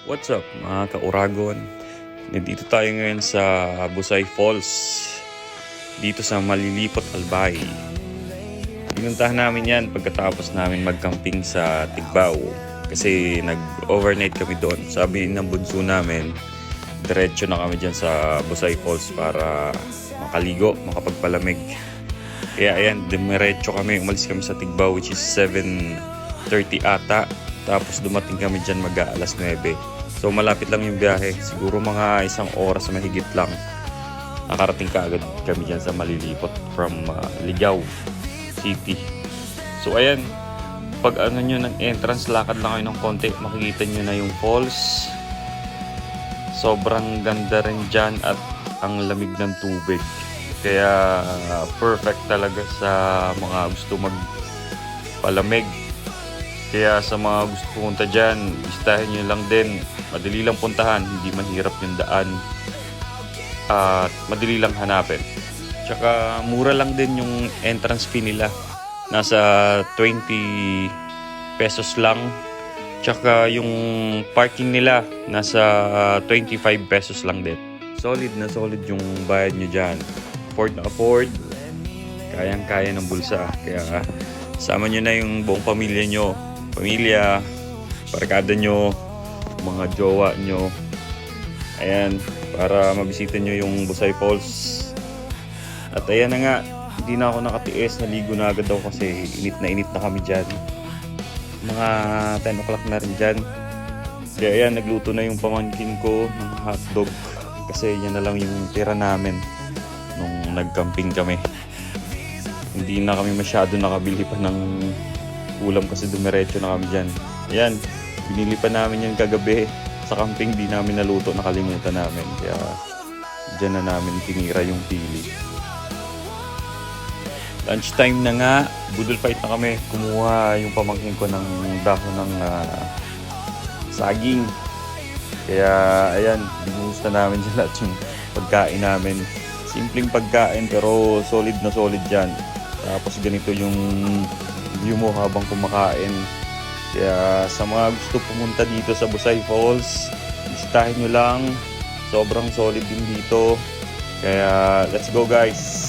What's up mga ka-Uragon? Nandito tayo ngayon sa Busay Falls, dito sa Malilipot, Albay. Pinuntahan namin yan pagkatapos namin mag-camping sa Tigbao. Kasi nag-overnight kami doon. Sabi ng bunso namin, diretso na kami dyan sa Busay Falls para makaligo, makapagpalamig. Kaya ayan, diretso kami, umalis kami sa Tigbao which is 7:30 ata. Tapos dumating kami dyan mag-aalas 9. So malapit lang yung biyahe. Siguro mga isang oras mahigit lang. Nakarating ka agad kami dyan sa Malilipot from Ligao City. So ayan, pag ano nyo ng entrance, lakad lang kayo ng konti, makikita nyo na yung falls. Sobrang ganda rin dyan at ang lamig ng tubig. Kaya perfect talaga sa mga gusto magpalamig. Kaya sa mga gusto pumunta dyan, bistahin nyo lang din. Madali lang puntahan, hindi mahirap yung daan. At madali lang hanapin. Tsaka mura lang din yung entrance fee nila. Nasa 20 pesos lang. Tsaka yung parking nila, nasa 25 pesos lang din. Solid na solid yung bayad nyo dyan. Afford na afford. Kayang-kaya ng bulsa. Kaya sama nyo na yung buong pamilya nyo. Pamilya, barkada nyo, mga jowa nyo. Ayan, para mabisita nyo yung Busay Falls. At ayan na nga, hindi na ako nakatiis, naligo na agad ako kasi init na kami dyan. Mga 10 o'clock na rin dyan. Kaya ayan, nagluto na yung pamangkin ko ng hotdog. Kasi yan na lang yung tira namin nung nag-camping kami. Hindi na kami masyado nakabili pa ng ulam kasi dumiretso na kami dyan. Ayan, binili pa namin yan kagabi sa camping, di namin naluto, nakalimutan namin. Kaya dyan na namin tinira yung pili. Lunchtime na nga, budol fight na kami. Kumuha yung pamangkin ko ng dahon ng saging. Kaya ayan, binuhos na namin dyan lahat yung pagkain namin. Simpleng pagkain pero solid na solid dyan. Tapos ganito yung view mo habang kumakain. Kaya sa mga gusto pumunta dito sa Busay Falls, bisitahin nyo lang. Sobrang solid din dito. Kaya let's go guys!